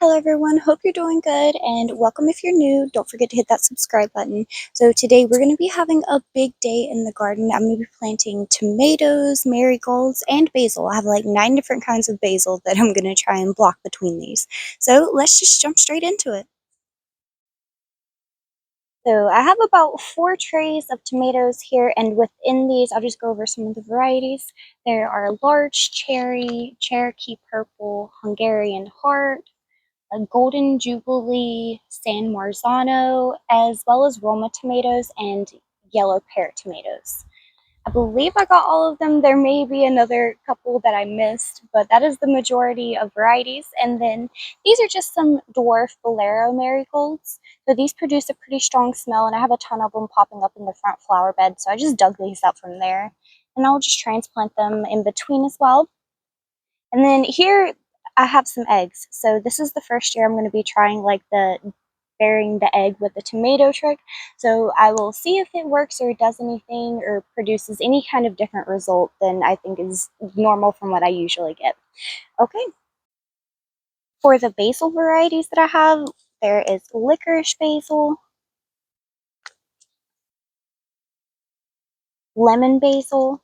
Hello everyone, hope you're doing good and welcome if you're new. Don't forget to hit that subscribe button. So today we're going to be having a big day in the garden. I'm going to be planting tomatoes, marigolds, and basil. I have like 9 different kinds of basil that I'm going to try and block between these. So let's just jump straight into it. So I have about 4 trays of tomatoes here, and within these I'll just go over some of the varieties. There are large cherry, Cherokee purple, Hungarian heart, a golden jubilee, San Marzano, as well as Roma tomatoes and yellow pear tomatoes. I believe I got all of them. There may be another couple that I missed, but that is the majority of varieties. And then these are just some dwarf bolero marigolds. So these produce a pretty strong smell, and I have a ton of them popping up in the front flower bed, so I just dug these up from there. And I'll just transplant them in between as well. And then here I have some eggs. So this is the first year I'm going to be trying like the burying the egg with the tomato trick. So I will see if it works or does anything or produces any kind of different result than I think is normal from what I usually get. Okay. For the basil varieties that I have, there is licorice basil, lemon basil,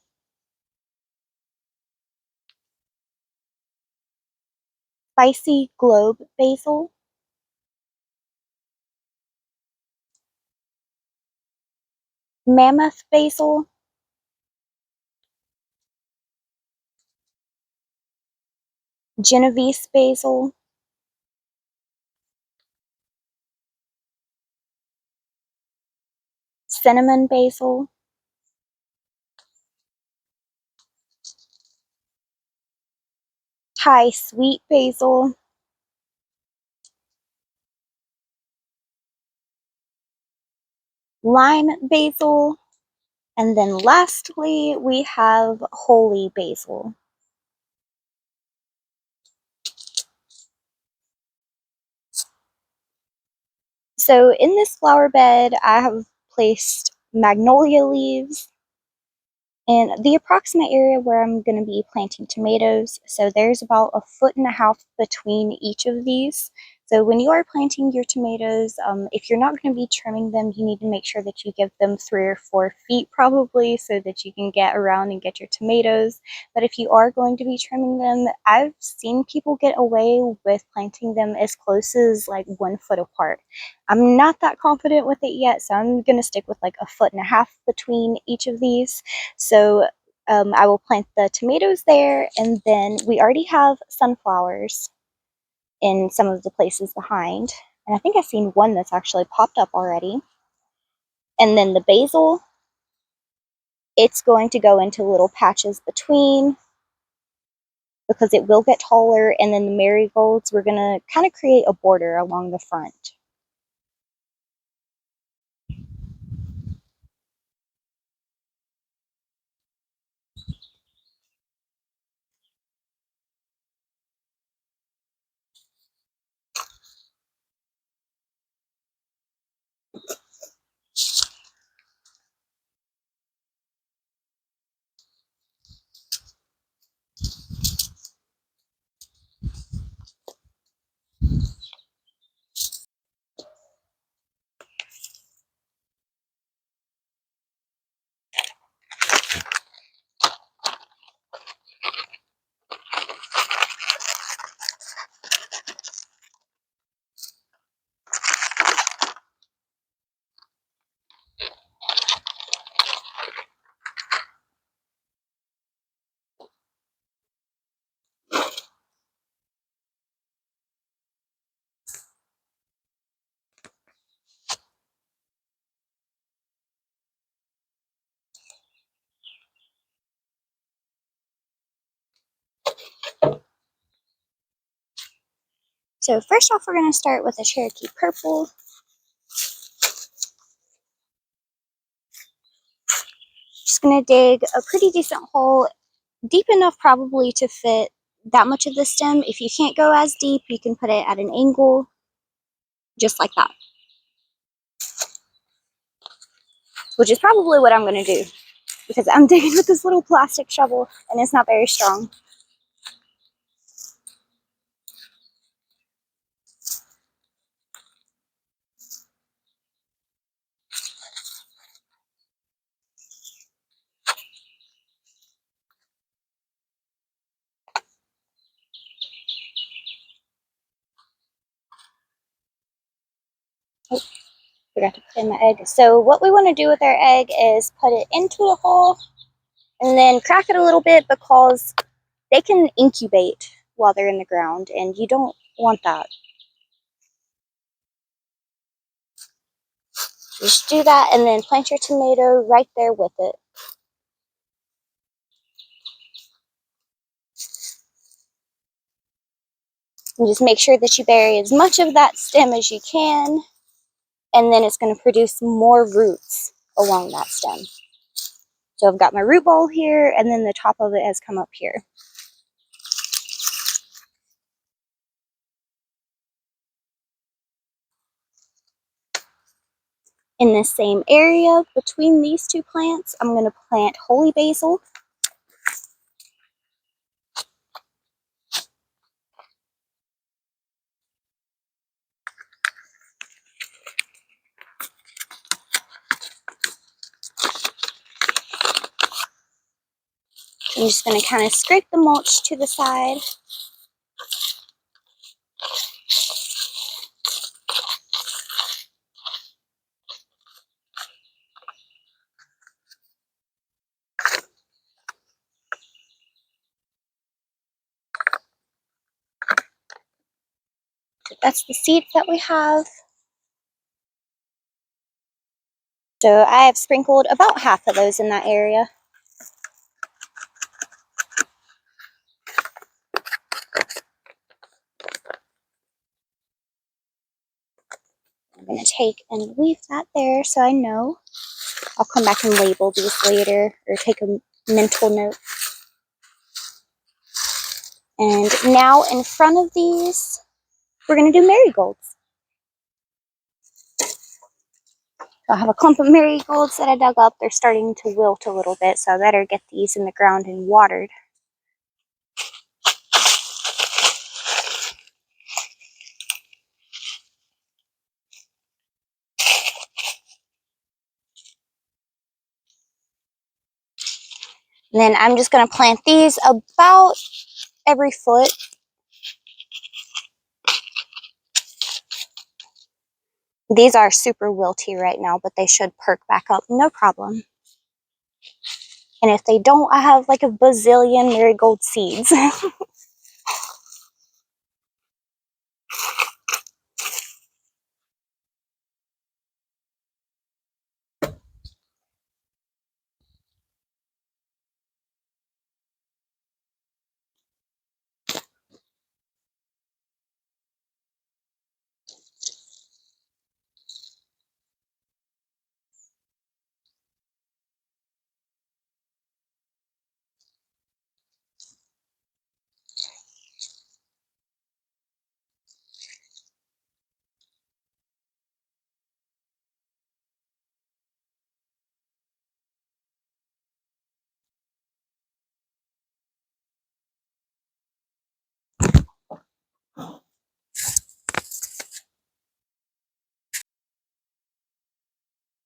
spicy globe basil, mammoth basil, Genovese basil, cinnamon basil, Thai sweet basil, lime basil, and then lastly we have holy basil. So in this flower bed I have placed magnolia leaves in the approximate area where I'm going to be planting tomatoes. So there's about 1.5 feet between each of these. So when you are planting your tomatoes, if you're not going to be trimming them, you need to make sure that you give them 3 or 4 feet probably so that you can get around and get your tomatoes. But if you are going to be trimming them, I've seen people get away with planting them as close as like 1 foot apart. I'm not that confident with it yet, so I'm going to stick with like 1.5 feet between each of these. So I will plant the tomatoes there, and then we already have sunflowers in some of the places behind. And I think I've seen one that's actually popped up already. And then the basil, it's going to go into little patches between because it will get taller. And then the marigolds, we're going to kind of create a border along the front. So first off, we're going to start with a Cherokee purple. Just going to dig a pretty decent hole, deep enough probably to fit that much of the stem. If you can't go as deep, you can put it at an angle, just like that. Which is probably what I'm going to do, because I'm digging with this little plastic shovel and it's not very strong. Forgot to put in my egg. So what we want to do with our egg is put it into the hole and then crack it a little bit because they can incubate while they're in the ground and you don't want that. Just do that and then plant your tomato right there with it. And just make sure that you bury as much of that stem as you can, and then it's going to produce more roots along that stem. So I've got my root ball here, and then the top of it has come up here. In the same area between these two plants, I'm going to plant holy basil. I'm just going to kind of scrape the mulch to the side. That's the seeds that we have. So I have sprinkled about half of those in that area. I'm going to take and leave that there so I know. I'll come back and label these later or take a mental note. And now in front of these, we're going to do marigolds. So I have a clump of marigolds that I dug up. They're starting to wilt a little bit, so I better get these in the ground and watered. And then I'm just going to plant these about every foot. These are super wilty right now, but they should perk back up, no problem. And if they don't, I have like a bazillion marigold seeds.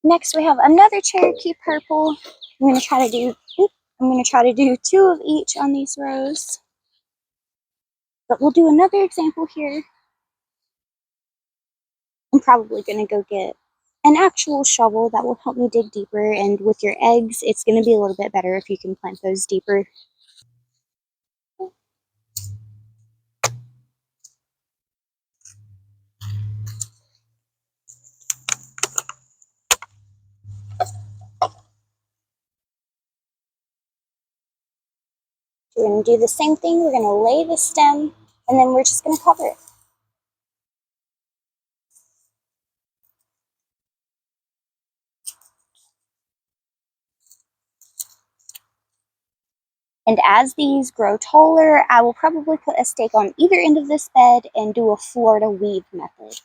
Next, we have another Cherokee purple. I'm going to try to do two of each on these rows. But we'll do another example here. I'm probably going to go get an actual shovel that will help me dig deeper, and with your eggs, it's going to be a little bit better if you can plant those deeper. We're going to do the same thing. We're going to lay the stem, and then we're just going to cover it. And as these grow taller, I will probably put a stake on either end of this bed and do a Florida weave method,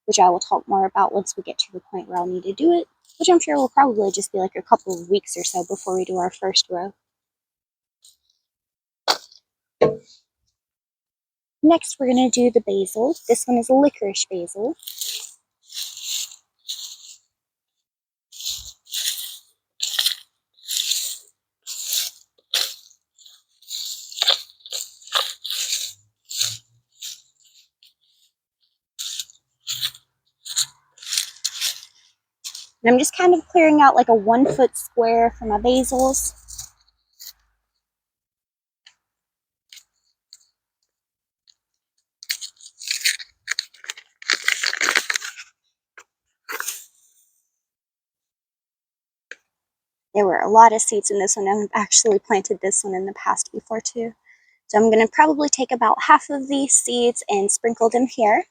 which I will talk more about once we get to the point where I'll need to do it, which I'm sure will probably just be like a couple of weeks or so before we do our first row. Next, we're going to do the basil. This one is licorice basil. And I'm just kind of clearing out like a 1-foot square for my basils. There were a lot of seeds in this one. I've actually planted this one in the past before too. So I'm going to probably take about half of these seeds and sprinkle them here.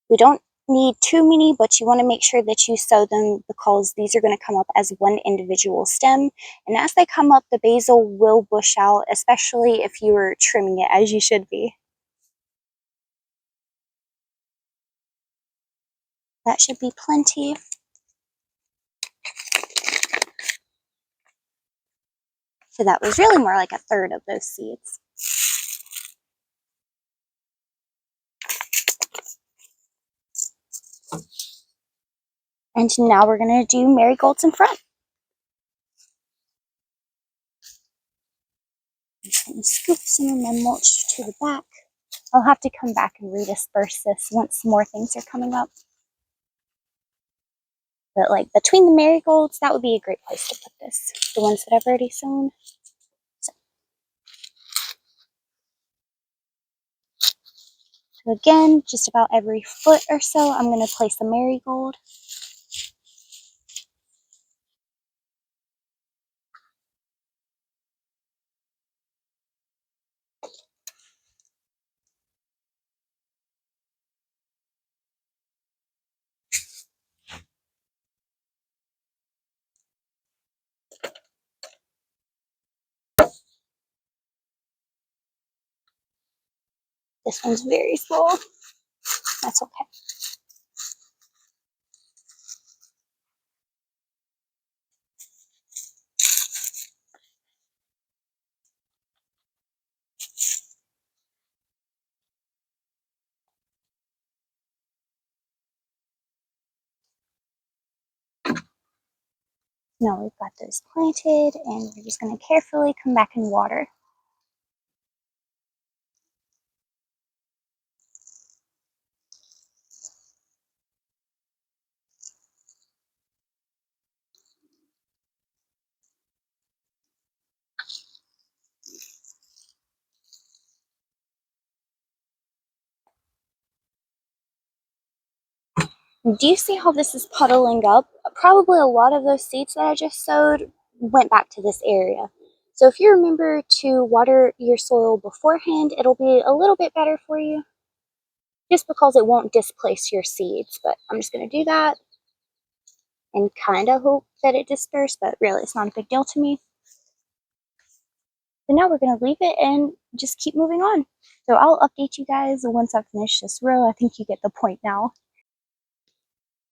We don't need too many, but you want to make sure that you sow them because these are going to come up as one individual stem. And as they come up, the basil will bush out, especially if you are trimming it as you should be. That should be plenty. So that was really more like a third of those seeds. And now we're going to do marigolds in front. I'm just going to scoop some of my mulch to the back. I'll have to come back and redisperse this once more things are coming up. But like between the marigolds, that would be a great place to put this. The ones that I've already sown. So again, just about every foot or so, I'm going to place a marigold. This one's very small. That's okay. Now we've got those planted, and we're just going to carefully come back and water. Do you see how this is puddling up? Probably a lot of those seeds that I just sowed went back to this area. So if you remember to water your soil beforehand, it'll be a little bit better for you, just because it won't displace your seeds. But I'm just going to do that and kind of hope that it disperses, but really it's not a big deal to me. So now we're going to leave it and just keep moving on. So I'll update you guys once I've finished this row. I think you get the point now.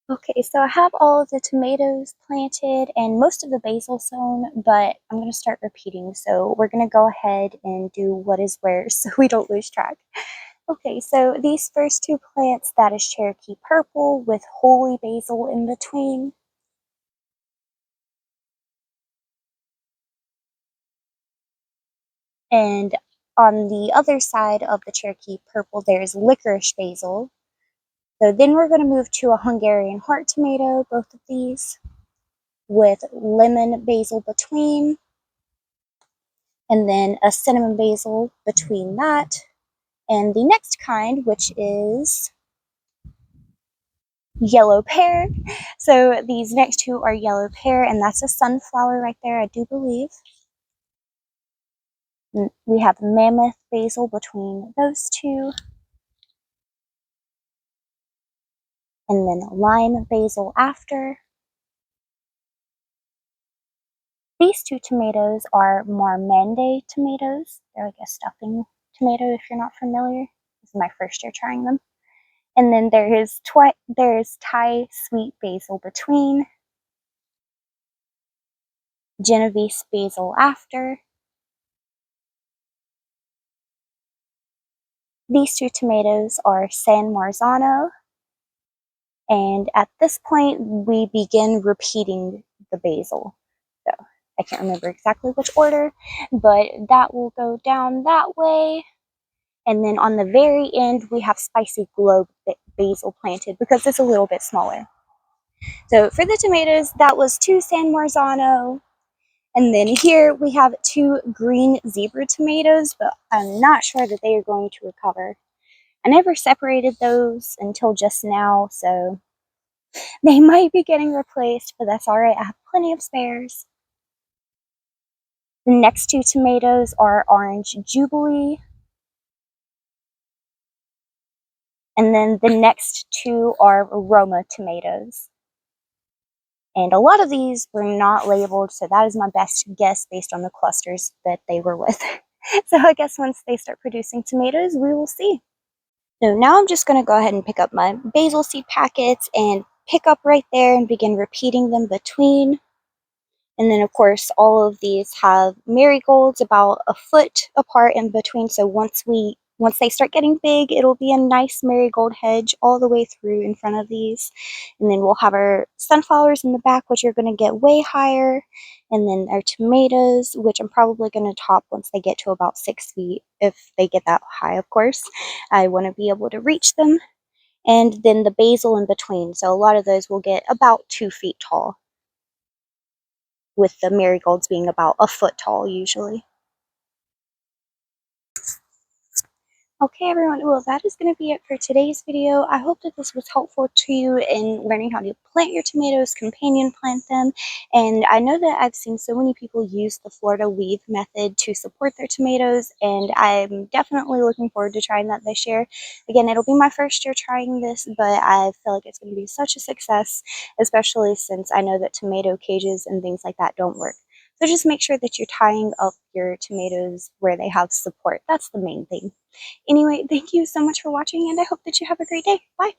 Okay, so I have all of the tomatoes planted and most of the basil sown, but I'm going to start repeating. So we're going to go ahead and do what is where so we don't lose track. Okay, so these first two plants, that is Cherokee Purple with holy basil in between. And on the other side of the Cherokee Purple, there's licorice basil. So then we're going to move to a Hungarian heart tomato, both of these, with lemon basil between, and then a cinnamon basil between that, and the next kind, which is yellow pear. So these next two are yellow pear, and that's a sunflower right there, I do believe. And we have mammoth basil between those two, and then lime basil after. These two tomatoes are Marmande tomatoes. They're like a stuffing tomato if you're not familiar. This is my first year trying them. And then there's Thai sweet basil between, Genovese basil after. These two tomatoes are San Marzano. And at this point, we begin repeating the basil. So I can't remember exactly which order, but that will go down that way. And then on the very end, we have spicy basil planted because it's a little bit smaller. So for the tomatoes, that was 2 San Marzano. And then here we have 2 green zebra tomatoes, but I'm not sure that they are going to recover. I never separated those until just now, so they might be getting replaced, but that's alright. I have plenty of spares. The next 2 tomatoes are Orange Jubilee. And then the next 2 are Roma tomatoes. And a lot of these were not labeled, so that is my best guess based on the clusters that they were with. So I guess once they start producing tomatoes, we will see. So now I'm just going to go ahead and pick up my basil seed packets and pick up right there and begin repeating them between. And then, of course, all of these have marigolds about a foot apart in between. So once they start getting big, it'll be a nice marigold hedge all the way through in front of these. And then we'll have our sunflowers in the back, which are going to get way higher. And then our tomatoes, which I'm probably going to top once they get to about 6 feet, if they get that high, of course. I want to be able to reach them. And then the basil in between. So a lot of those will get about 2 feet tall, with the marigolds being about a foot tall usually. Okay everyone, well that is going to be it for today's video. I hope that this was helpful to you in learning how to plant your tomatoes, companion plant them, and I know that I've seen so many people use the Florida weave method to support their tomatoes, and I'm definitely looking forward to trying that this year. Again, it'll be my first year trying this, but I feel like it's going to be such a success, especially since I know that tomato cages and things like that don't work. So just make sure that you're tying up your tomatoes where they have support. That's the main thing. Anyway, thank you so much for watching, and I hope that you have a great day. Bye!